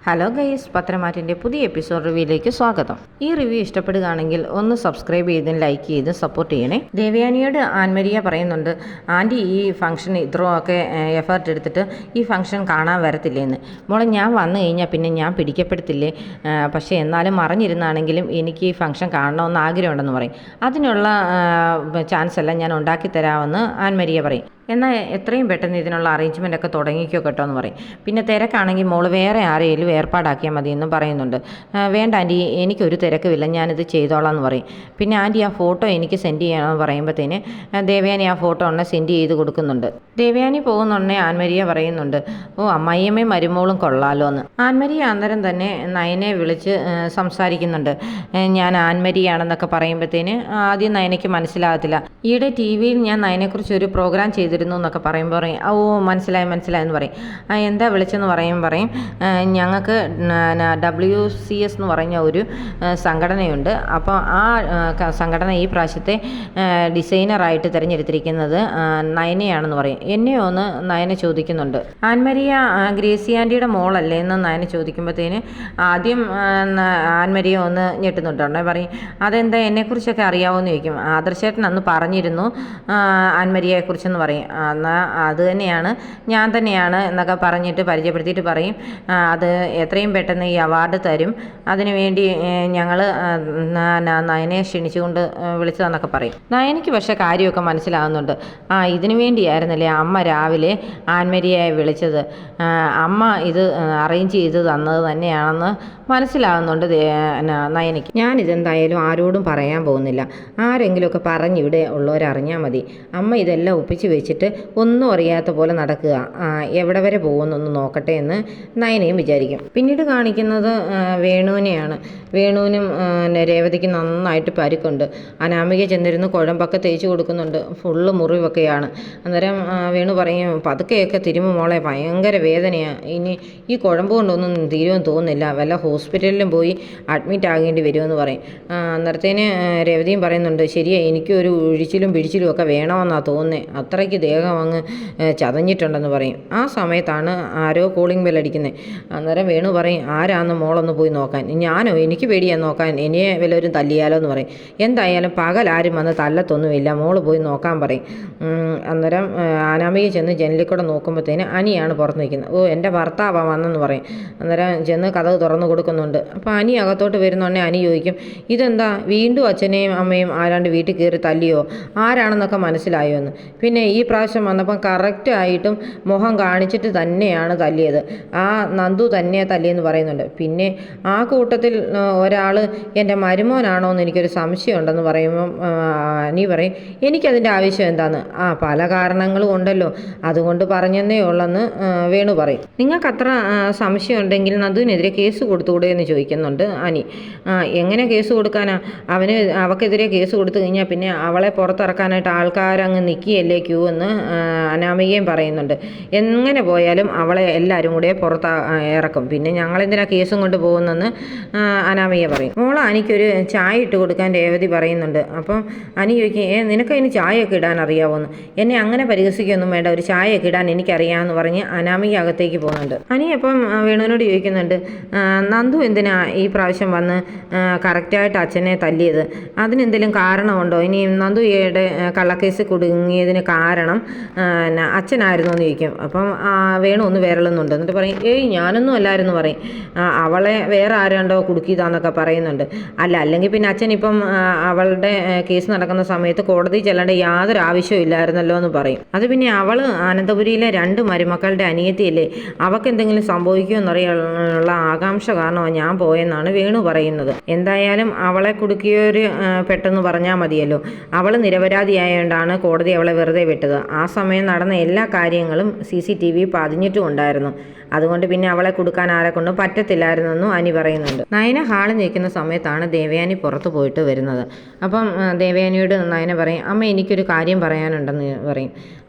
Hello guys, പത്രമാറ്റിൻ്റെ പുതിയ episode റിവ്യൂയിലേക്ക് സ്വാഗതം. ഈ റിവ്യൂ ഇഷ്ടപ്പെടുകയാണെങ്കിൽ ഒന്ന് സബ്സ്ക്രൈബ് ചെയ്തും ലൈക്ക് ചെയ്തും സപ്പോർട്ട് ചെയ്യണേ. ദേവയാനിയോട് ആൻമരിയ പറയുന്നുണ്ട്, ആൻറ്റി ഈ ഫംഗ്ഷൻ ഇത്രയൊക്കെ എഫേർട്ട് എടുത്തിട്ട് ഈ ഫംഗ്ഷൻ കാണാൻ വരത്തില്ലേന്ന്. മോളെ, ഞാൻ വന്നു കഴിഞ്ഞാൽ പിന്നെ ഞാൻ പിടിക്കപ്പെടത്തില്ലേ, പക്ഷേ എന്നാലും മറിഞ്ഞിരുന്നാണെങ്കിലും എനിക്ക് ഈ ഫംഗ്ഷൻ കാണണമെന്ന് ആഗ്രഹമുണ്ടെന്ന് പറയും. അതിനുള്ള ചാൻസ് എല്ലാം ഞാൻ ഉണ്ടാക്കി തരാമെന്ന് ആൻമരിയ പറയും. എന്നാൽ എത്രയും പെട്ടെന്ന് ഇതിനുള്ള അറേഞ്ച്മെൻ്റ് ഒക്കെ തുടങ്ങിക്കോ കേട്ടോ എന്ന് പറയും. പിന്നെ തിരക്കാണെങ്കിൽ മോള് വേറെ ആരെയും ഏർപ്പാടാക്കിയാൽ മതിയെന്നും പറയുന്നുണ്ട്. വേണ്ട ആൻറ്റി, എനിക്കൊരു തിരക്കുമില്ല, ഞാനിത് ചെയ്തോളാം എന്ന് പറയും. പിന്നെ ആൻറ്റി ആ ഫോട്ടോ എനിക്ക് സെൻഡ് ചെയ്യണമെന്ന് പറയുമ്പോഴത്തേന് ദേവയാനി ആ ഫോട്ടോ ഒന്ന് സെൻഡ് ചെയ്ത് കൊടുക്കുന്നുണ്ട്. ദേവയാനി പോകുന്നുണ്ടേ ആൻമരിയ പറയുന്നുണ്ട്, ഓ അമ്മായിയമ്മയും മരുമോളും കൊള്ളാലോ എന്ന്. ആൻമരിയ അന്നേരം തന്നെ നയനെ വിളിച്ച് സംസാരിക്കുന്നുണ്ട്. ഞാൻ ആൻമരിയാണെന്നൊക്കെ പറയുമ്പോഴത്തേന് ആദ്യം നയനയ്ക്ക് മനസ്സിലാകത്തില്ല. ഈയിടെ ടി വിയിൽ ഞാൻ നയനെക്കുറിച്ച് ഒരു പ്രോഗ്രാം ചെയ്തിരുന്നു എന്നൊക്കെ പറയുമ്പോൾ പറയും, ഓ മനസ്സിലായെന്ന് പറയും. എന്താ വിളിച്ചെന്ന് പറയും ഞങ്ങൾക്ക് WCS എന്ന് പറഞ്ഞ ഒരു സംഘടനയുണ്ട്. അപ്പോൾ ആ സംഘടന ഈ പ്രാവശ്യത്തെ ഡിസൈനറായിട്ട് തിരഞ്ഞെടുത്തിരിക്കുന്നത് നയനയാണെന്ന് പറയും. എന്നെയോ ഒന്ന് നയന ചോദിക്കുന്നുണ്ട്. ആൻമരിയ ഗ്രേസി ആൻറ്റിയുടെ മോളല്ലേ എന്ന് നയന ചോദിക്കുമ്പോഴത്തേന് ആദ്യം ആൻമരിയ ഒന്ന് ഞെട്ടുന്നുണ്ടോ പറയും, അതെന്താ എന്നെക്കുറിച്ചൊക്കെ അറിയാവുമെന്ന് ചോദിക്കും. ആദർശേട്ടൻ അന്ന് പറഞ്ഞിരുന്നു ആൻമരിയയെക്കുറിച്ചെന്ന് പറയും. എന്നാൽ അത് തന്നെയാണ്, ഞാൻ തന്നെയാണ് എന്നൊക്കെ പറഞ്ഞിട്ട് പരിചയപ്പെടുത്തിയിട്ട് പറയും, അത് എത്രയും പെട്ടെന്ന് ഈ അവാർഡ് തരും, അതിനുവേണ്ടി ഞങ്ങൾ നയനയെ ക്ഷണിച്ചുകൊണ്ട് വിളിച്ചതെന്നൊക്കെ പറയും. നയനയ്ക്ക് പക്ഷേ കാര്യമൊക്കെ മനസ്സിലാകുന്നുണ്ട്. ഇതിനു വേണ്ടിയായിരുന്നല്ലേ അമ്മ രാവിലെ ആൻമരിയയെ വിളിച്ചത്, അമ്മ ഇത് അറേഞ്ച് ചെയ്ത് തന്നത് തന്നെയാണെന്ന് മനസ്സിലാകുന്നുണ്ട് നയനയ്ക്ക്. ഞാനിതെന്തായാലും ആരോടും പറയാൻ പോകുന്നില്ല, ആരെങ്കിലുമൊക്കെ പറഞ്ഞിവിടെ ഉള്ളവരറിഞ്ഞാൽ മതി. അമ്മ ഇതെല്ലാം ഒപ്പിച്ച് വെച്ചിട്ട് ഒന്നും അറിയാത്ത പോലെ നടക്കുക, എവിടെ വരെ പോകുമെന്നൊന്ന് നോക്കട്ടെ എന്ന് നയനയും വിചാരിക്കും. പിന്നീട് കാണിക്കുന്നത് വേണുവിനെയാണ്. വേണുവിനും രേവതിക്ക് നന്നായിട്ട് പരിക്കുണ്ട്. അനാമിക ചെന്നിരുന്ന് കുഴമ്പൊക്കെ തേച്ച് കൊടുക്കുന്നുണ്ട്. ഫുള്ള് മുറിവൊക്കെയാണ്. അന്നേരം വേണു പറയും, പതുക്കെയൊക്കെ തിരുമ്പ് മോളെ, ഭയങ്കര വേദനയാണ്, ഇനി ഈ കുഴമ്പ് കൊണ്ടൊന്നും തീരുമെന്ന് തോന്നുന്നില്ല, വല്ല ഹോസ്പിറ്റലിലും പോയി അഡ്മിറ്റ് ആകേണ്ടി വരുമെന്ന് പറയും. അന്നേരത്തേന് രേവതിയും പറയുന്നുണ്ട്, ശരിയാ, എനിക്കൊരു ഒഴിച്ചിലും പിടിച്ചിലും ഒക്കെ വേണമെന്നാണ് തോന്നുന്നത്, അത്രയ്ക്ക് ദേഹം അങ്ങ് ചതഞ്ഞിട്ടുണ്ടെന്ന് പറയും. ആ സമയത്താണ് ആരോ കോളിംഗ് ബെൽ അടിക്കുന്നത്. അന്നേരം വേണു പറയും, ആരാന്ന് മോളൊന്ന് പോയി നോക്കാൻ. ഞാനോ, എനിക്ക് പേടിയാണ് നോക്കാൻ, ഇനിയെ വല്ലവരും തല്ലിയാലോ എന്ന് പറയും. എന്തായാലും പകൽ ആരും വന്ന് തല്ലത്തൊന്നുമില്ല, മോള് പോയി നോക്കാൻ പറയും. അന്നേരം അനാമിക ചെന്ന് ജനലിൽ കൂടെ നോക്കുമ്പോഴത്തേന് അനിയാണ് പുറത്ത് നിൽക്കുന്നത്. ഓ എൻ്റെ ഭർത്താവാണ് വന്നെന്ന് പറയും. അന്നേരം ചെന്ന് കഥക് തുറന്നു കൊടുക്കുന്നുണ്ട്. അപ്പോൾ അനി അകത്തോട്ട് വരുന്നുണ്ടെങ്കിൽ അനി ചോദിക്കും, ഇതെന്താ വീണ്ടും അച്ഛനെയും അമ്മയും ആരാണ്ട് വീട്ടിൽ കയറി തല്ലിയോ, ആരാണെന്നൊക്കെ മനസ്സിലായോ എന്ന്. പിന്നെ ഈ പ്രാവശ്യം വന്നപ്പം കറക്റ്റായിട്ടും മുഖം കാണിച്ചിട്ട് തന്നെയാണ് തല്ലിയത്, ആ നന്ദു തന്നെ തല്ലിയെന്ന് പറയുന്നുണ്ട്. പിന്നെ ആ കൂട്ടത്തിൽ ഒരാൾ എൻ്റെ മരുമോനാണോ എന്ന് എനിക്കൊരു സംശയമുണ്ടെന്ന് പറയുമ്പം നീ പറയും, എനിക്കതിൻ്റെ ആവശ്യം എന്താന്ന്, പല കാരണങ്ങളും ഉണ്ടല്ലോ, അതുകൊണ്ട് പറഞ്ഞെന്നേ ഉള്ളെന്ന് വേണു പറയും. നിങ്ങൾക്ക് അത്ര സംശയം ഉണ്ടെങ്കിൽ നന്ദുവിനെതിരെ കേസ് കൊടുത്തുകൂടെ എന്ന് ചോദിക്കുന്നുണ്ട് അനി. എങ്ങനെ കേസ് കൊടുക്കാനാ, അവക്കെതിരെ കേസ് കൊടുത്തു കഴിഞ്ഞാൽ പിന്നെ അവളെ പുറത്തിറക്കാനായിട്ട് ആൾക്കാരങ്ങ് നിൽക്കുകയല്ലേ ക്യൂ എന്ന് അനാമികയും പറയുന്നുണ്ട്. എങ്ങനെ പോയാലും അവളെ എല്ലാവരും കൂടെ പുറത്ത് ഇറക്കും, പിന്നെ ഞങ്ങളെന്തിനാ കേസും കൊണ്ട് പോകുന്നെന്ന് അനാമിക പറയും. മോളെ എനിക്കൊരു ചായ ഇട്ട് കൊടുക്കാൻ രേവതി പറയുന്നുണ്ട്. അപ്പം അനി ചോദിക്കും, നിനക്കതിന് ചായയൊക്കെ ഇടാൻ അറിയാവുമെന്ന്. എന്നെ അങ്ങനെ പരിഹസിക്കൊന്നും വേണ്ട, ഒരു ചായയൊക്കെ ഇടാൻ എനിക്കറിയാമെന്ന് പറഞ്ഞ് അനാമിക അകത്തേക്ക് പോകുന്നുണ്ട്. അനി അപ്പം വേണുവിനോട് ചോദിക്കുന്നുണ്ട്, നന്ദു എന്തിനാ ഈ പ്രാവശ്യം വന്ന് കറക്റ്റായിട്ട് അച്ഛനെ തല്ലിയത്, അതിനെന്തെങ്കിലും കാരണമുണ്ടോ, ഇനി നന്ദുയുടെ കള്ളക്കേസ് കുടുങ്ങിയതിന് കാരണം അച്ഛനായിരുന്നു എന്ന് ചോദിക്കും. അപ്പം വേണു ഒന്ന് വിരളുന്നുണ്ട്. എന്നിട്ട് പറയും, ഞാനൊന്നും അല്ലായിരുന്നു പറയും, അവളെ വേറെ ആരാണ്ടോ കുടുക്കിയതാന്നൊക്കെ പറയുന്നുണ്ട്. അല്ലെങ്കിൽ പിന്നെ അച്ഛൻ ഇപ്പം അവളുടെ കേസ് നടക്കുന്ന സമയത്ത് കോടതി ചെല്ലേണ്ട യാതൊരു ആവശ്യവും ഇല്ലായിരുന്നല്ലോ എന്ന് പറയും. അത് പിന്നെ അവൾ അനന്തപുരിയിലെ 2 മരുമക്കളുടെ അനിയത്തിയല്ലേ, അവൾക്ക് എന്തെങ്കിലും സംഭവിക്കുമെന്നറിയാനുള്ള ആകാംക്ഷ കാരണമാണ് ഞാൻ പോയെന്നാണ് വേണു പറയുന്നത്. എന്തായാലും അവളെ കുടുക്കിയൊരു പെട്ടെന്ന് പറഞ്ഞാൽ മതിയല്ലോ, അവൾ നിരപരാധിയായതുകൊണ്ടാണ് കോടതി അവളെ വെറുതെ വിട്ടത്. ആ സമയം നടന്ന എല്ലാ കാര്യങ്ങളും CCTV പതിഞ്ഞിട്ടും ഉണ്ടായിരുന്നു, അതുകൊണ്ട് പിന്നെ അവളെ കൊടുക്കാൻ ആരെക്കൊണ്ടും പറ്റത്തില്ലായിരുന്നെന്നും അനി പറയുന്നുണ്ട്. നയന ഹാളിൽ നിൽക്കുന്ന സമയത്താണ് ദേവയാനി പുറത്ത് പോയിട്ട് വരുന്നത്. അപ്പം ദേവയാനിയോട് നയന പറയും, അമ്മ എനിക്കൊരു കാര്യം പറയാനുണ്ടെന്ന് പറയും.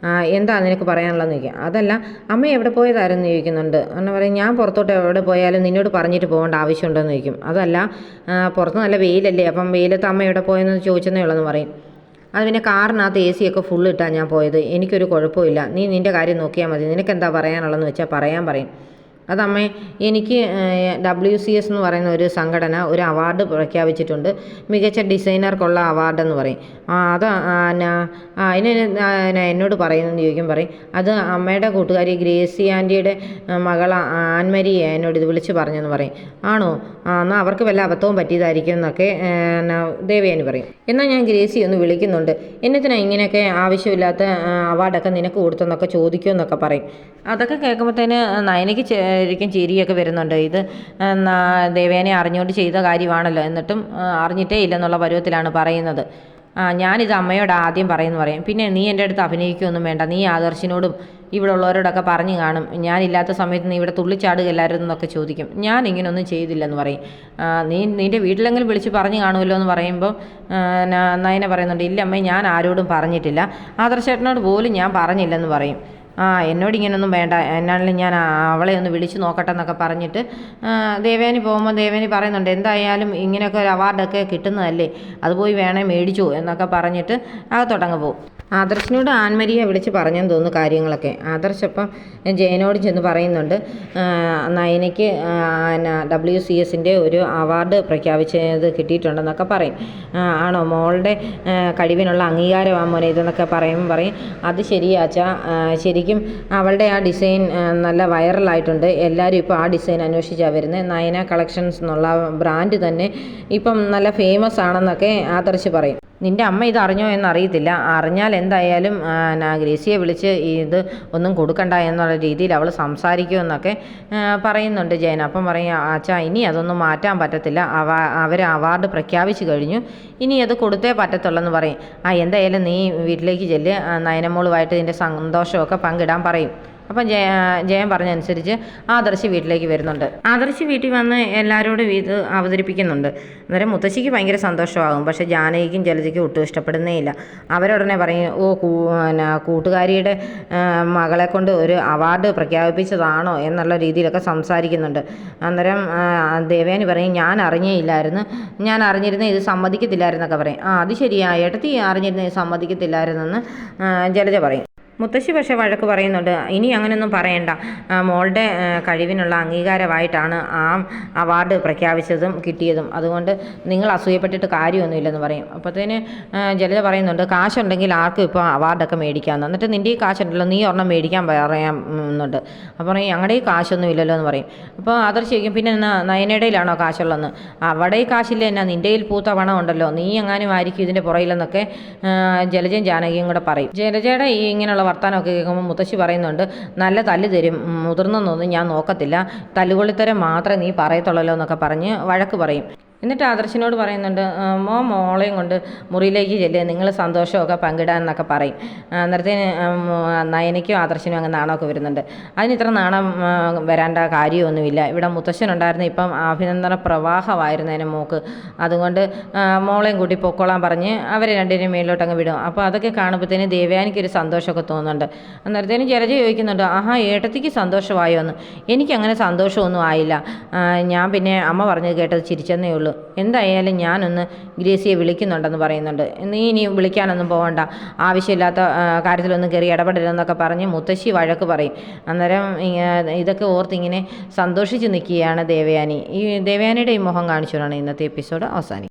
എന്താ നിനക്ക് പറയാനുള്ളതെന്ന് ചോദിക്കും. അതല്ല അമ്മ എവിടെ പോയതായിരുന്നു ചോദിക്കുന്നുണ്ട്. എന്ന് പറയും, ഞാൻ പുറത്തോട്ട് എവിടെ പോയാലും നിന്നോട് പറഞ്ഞിട്ട് പോകേണ്ട ആവശ്യമുണ്ടെന്ന് ചോദിക്കും. അതല്ല, പുറത്ത് നല്ല വെയിലല്ലേ, അപ്പം വെയിലത്ത് അമ്മ എവിടെ പോയെന്ന് ചോദിച്ചെന്നേ ഉള്ളെന്ന് പറയും. അത് പിന്നെ കാറിനകത്ത് AC ഒക്കെ ഫുൾ ഇട്ടാണ് ഞാൻ പോയത്, എനിക്കൊരു കുഴപ്പമില്ല, നീ നിൻ്റെ കാര്യം നോക്കിയാൽ മതി, നിനക്കെന്താ പറയാനുള്ളതെന്ന് വെച്ചാൽ പറയാൻ പറയും. അതമ്മേ, എനിക്ക് WCS എന്ന് പറയുന്ന ഒരു സംഘടന ഒരു അവാർഡ് പ്രഖ്യാപിച്ചിട്ടുണ്ട്, മികച്ച ഡിസൈനർക്കുള്ള അവാർഡെന്ന് പറയും. അത് അതിന് എന്നോട് പറയുന്നെന്ന് ചോദിക്കും. പറയും അത് അമ്മയുടെ കൂട്ടുകാരി ഗ്രേസി ആൻറ്റിയുടെ മകൾ ആൻമരി എന്നോട് ഇത് വിളിച്ച് പറഞ്ഞെന്ന് പറയും. ആണോ? എന്നാൽ അവർക്ക് വല്ല അബദ്ധവും പറ്റിയതായിരിക്കും എന്നൊക്കെ ദേവയാനി പറയും. എന്നാൽ ഞാൻ ഗ്രേസി ഒന്ന് വിളിക്കുന്നുണ്ട്, എന്നത്തിനാ ഇങ്ങനെയൊക്കെ ആവശ്യമില്ലാത്ത അവാർഡൊക്കെ നിനക്ക് കൊടുത്തെന്നൊക്കെ ചോദിക്കുമെന്നൊക്കെ പറയും. അതൊക്കെ കേൾക്കുമ്പോഴത്തേന് നയനയ്ക്ക് ശരിക്കും ചിരിയൊക്കെ വരുന്നുണ്ട്. ഇത് ദേവയാനി അറിഞ്ഞുകൊണ്ട് ചെയ്ത കാര്യമാണല്ലോ, എന്നിട്ടും അറിഞ്ഞിട്ടേ ഇല്ലെന്നുള്ള പരുവത്തിലാണ് പറയുന്നത്. ഞാനിത് അമ്മയോട് ആദ്യം പറയും. പിന്നെ നീ എൻ്റെ അടുത്ത് അഭിനയിക്കുകയൊന്നും വേണ്ട, നീ ആദർശിനോടും ഇവിടെ ഉള്ളവരോടൊക്കെ പറഞ്ഞു കാണും, ഞാനില്ലാത്ത സമയത്ത് നീ ഇവിടെ തുള്ളിച്ചാടുകയല്ലായിരുന്നു എന്നൊക്കെ ചോദിക്കും. ഞാൻ ഇങ്ങനെയൊന്നും ചെയ്തില്ലെന്ന് പറയും. നിൻ്റെ വീട്ടിലെങ്കിലും വിളിച്ച് പറഞ്ഞു കാണുമല്ലോ എന്ന് പറയുമ്പോൾ നയന പറയുന്നുണ്ട്, ഇല്ല അമ്മേ, ഞാൻ ആരോടും പറഞ്ഞിട്ടില്ല, ആദർശേട്ടനോട് പോലും ഞാൻ പറഞ്ഞില്ലെന്ന് പറയും. എന്നോട് ഇങ്ങനെയൊന്നും വേണ്ട, എന്നാണെങ്കിലും ഞാൻ അവളെ ഒന്ന് വിളിച്ച് നോക്കട്ടെ എന്നൊക്കെ പറഞ്ഞിട്ട് ദേവയാനി പോകുമ്പോൾ ദേവയാനി പറയുന്നുണ്ട്, എന്തായാലും ഇങ്ങനെയൊക്കെ ഒരു അവാർഡൊക്കെ കിട്ടുന്നതല്ലേ, അത് പോയി വേണേൽ മേടിച്ചോ എന്നൊക്കെ പറഞ്ഞിട്ട് അകത്തോട്ടങ്ങ് പോകും. ആദർശിനോട് ആൻമരിയെ വിളിച്ച് പറഞ്ഞെന്ന് തോന്നുന്നു കാര്യങ്ങളൊക്കെ. ആദർശ് അപ്പം ജയനോട് ചെന്ന് പറയുന്നുണ്ട്, നയനയ്ക്ക് WCSൻ്റെ ഒരു അവാർഡ് പ്രഖ്യാപിച്ചത് കിട്ടിയിട്ടുണ്ടെന്നൊക്കെ പറയും. ആണോ, മോളുടെ കഴിവിനുള്ള അംഗീകാരമാണ് മോനെ ഇതെന്നൊക്കെ പറയും. അത് ശരിയാച്ചാ, ശരിക്കും അവളുടെ ആ ഡിസൈൻ നല്ല വൈറലായിട്ടുണ്ട്, എല്ലാവരും ഇപ്പോൾ ആ ഡിസൈൻ അന്വേഷിച്ചാണ് വരുന്നത്, നയന കളക്ഷൻസ് എന്നുള്ള ബ്രാൻഡ് തന്നെ ഇപ്പം നല്ല ഫേമസ് ആണെന്നൊക്കെ ആദർശ് പറയും. നിൻ്റെ അമ്മ ഇത് അറിഞ്ഞോ എന്നറിയത്തില്ല, അറിഞ്ഞാൽ എന്തായാലും ഗ്രേസിയെ വിളിച്ച് ഇത് ഒന്നും കൊടുക്കണ്ട എന്നുള്ള രീതിയിൽ അവൾ സംസാരിക്കുമെന്നൊക്കെ പറയുന്നുണ്ട് ജയൻ. അപ്പം പറയും, അച്ഛാ ഇനി അതൊന്നും മാറ്റാൻ പറ്റത്തില്ല, അവർ അവാർഡ് പ്രഖ്യാപിച്ചു കഴിഞ്ഞു, ഇനി അത് കൊടുത്തേ പറ്റത്തുള്ളെന്ന് പറയും. എന്തായാലും നീ വീട്ടിലേക്ക് ചെല്ല്, നയനമോളുമായിട്ട് നിൻ്റെ സന്തോഷമൊക്കെ പങ്കിടാൻ പറയും. അപ്പം ജയൻ പറഞ്ഞനുസരിച്ച് ആദർശ് വീട്ടിലേക്ക് വരുന്നുണ്ട്. ആദർശ് വീട്ടിൽ വന്ന് എല്ലാവരോടും ഇത് അവതരിപ്പിക്കുന്നുണ്ട്. അന്നേരം മുത്തശ്ശിക്ക് ഭയങ്കര സന്തോഷമാകും. പക്ഷേ ജാനകിക്കും ജലജയ്ക്കും ഒട്ടും ഇഷ്ടപ്പെടുന്നേ ഇല്ല. അവരുടനെ പറയും, കൂട്ടുകാരിയുടെ മകളെ കൊണ്ട് ഒരു അവാർഡ് പ്രഖ്യാപിച്ചതാണോ എന്നുള്ള രീതിയിലൊക്കെ സംസാരിക്കുന്നുണ്ട്. അന്നേരം ദേവയാനി പറയും, ഞാൻ അറിഞ്ഞേ ഇല്ലായിരുന്നു, ഞാൻ അറിഞ്ഞിരുന്നേ ഇത് സമ്മതിക്കത്തില്ലായിരുന്നൊക്കെ പറയും. അത് ശരിയാ, ഏട്ടത്തി അറിഞ്ഞിരുന്നേ സമ്മതിക്കത്തില്ലായിരുന്നെന്ന് ജലജ പറയും. മുത്തശ്ശി പക്ഷേ വഴക്ക് പറയുന്നുണ്ട്, ഇനി അങ്ങനെയൊന്നും പറയണ്ട, മോളുടെ കഴിവിനുള്ള അംഗീകാരമായിട്ടാണ് ആ അവാർഡ് പ്രഖ്യാപിച്ചതും കിട്ടിയതും, അതുകൊണ്ട് നിങ്ങൾ അസൂയപ്പെട്ടിട്ട് കാര്യമൊന്നുമില്ലെന്ന് പറയും. അപ്പോഴത്തേന് ജലജ പറയുന്നുണ്ട്, കാശുണ്ടെങ്കിൽ ആർക്കും ഇപ്പോൾ അവാർഡൊക്കെ മേടിക്കാമെന്ന്, എന്നിട്ട് നിൻ്റെ ഈ കാശുണ്ടല്ലോ, നീ ഒരെണ്ണം മേടിക്കാൻ പറയാമെന്നുണ്ട്. അപ്പോൾ പറയും, ഞങ്ങളുടെ ഈ കാശൊന്നും ഇല്ലല്ലോ എന്ന് പറയും. അപ്പോൾ ആദർശ് ചോദിക്കും, പിന്നെ നയനയുടെയിലാണോ കാശുള്ളതെന്ന്. അവിടെ ഈ കാശില്ല, എന്നാ നിൻ്റെ കയ്യിൽ പൂത്ത പണം ഉണ്ടല്ലോ, നീ എങ്ങാനും ആയിരിക്കും ഇതിൻ്റെ പുറയിലെന്നൊക്കെ ജലജയും ജാനകിയും കൂടെ പറയും. ജലജയുടെ ഈ ഇങ്ങനെയുള്ള വർത്താനമൊക്കെ കേൾക്കുമ്പോൾ മുത്തശ്ശി പറയുന്നുണ്ട്, നല്ല തല്ല് തരും, മുതിർന്നൊന്നും ഞാൻ നോക്കത്തില്ല, തല്ലുകൊള്ളിത്തരം മാത്രമേ നീ പറയത്തുള്ളല്ലോ എന്നൊക്കെ പറഞ്ഞ് വഴക്ക് പറയും. എന്നിട്ട് ആദർശിനോട് പറയുന്നുണ്ട്, മോളെയും കൊണ്ട് മുറിയിലേക്ക് ചെല്ലുക, നിങ്ങൾ സന്തോഷമൊക്കെ പങ്കിടാമെന്നൊക്കെ പറയും. അന്നേരത്തേന് നയനയ്ക്കും ആദർശിനും അങ്ങ് നാണമൊക്കെ വരുന്നുണ്ട്. അതിന് ഇത്ര നാണം വരേണ്ട കാര്യമൊന്നുമില്ല, ഇവിടെ മുത്തശ്ശനുണ്ടായിരുന്നു, ഇപ്പം അഭിനന്ദന പ്രവാഹമായിരുന്നതിന് മോക്ക്, അതുകൊണ്ട് മോളെയും കൂട്ടി പൊക്കോളാൻ പറഞ്ഞ് അവരെ രണ്ടിനെയും മേലോട്ടങ്ങ് വിടും. അപ്പോൾ അതൊക്കെ കാണുമ്പോഴത്തേന് ദേവയാനിക്കൊരു സന്തോഷമൊക്കെ തോന്നുന്നുണ്ട്. അന്നേരത്തേനും ജലജ ചോദിക്കുന്നുണ്ട്, ഏട്ടത്തിക്ക് സന്തോഷമായോ എന്ന്. എനിക്കങ്ങനെ സന്തോഷമൊന്നും ആയില്ല, ഞാൻ പിന്നെ അമ്മ പറഞ്ഞത് കേട്ടത് ചിരിച്ചെന്നേ ഉള്ളൂ. എന്തായാലും ഞാനൊന്ന് ഗ്രേസിയെ വിളിക്കുന്നുണ്ടെന്ന് പറയുന്നുണ്ട്. നീ ഇനി വിളിക്കാനൊന്നും പോകണ്ട, ആവശ്യമില്ലാത്ത കാര്യത്തിലൊന്നും കയറി ഇടപെടരുതെന്നൊക്കെ പറഞ്ഞ് മുത്തശ്ശി വഴക്ക് പറയും. അന്നേരം ഇതൊക്കെ ഓർത്തിങ്ങനെ സന്തോഷിച്ച് നിൽക്കുകയാണ് ദേവയാനി. ഈ ദേവയാനിയുടെ ഈ മുഖം കാണിച്ചുകൊണ്ടാണ് ഇന്നത്തെ എപ്പിസോഡ് അവസാനിക്കുന്നത്.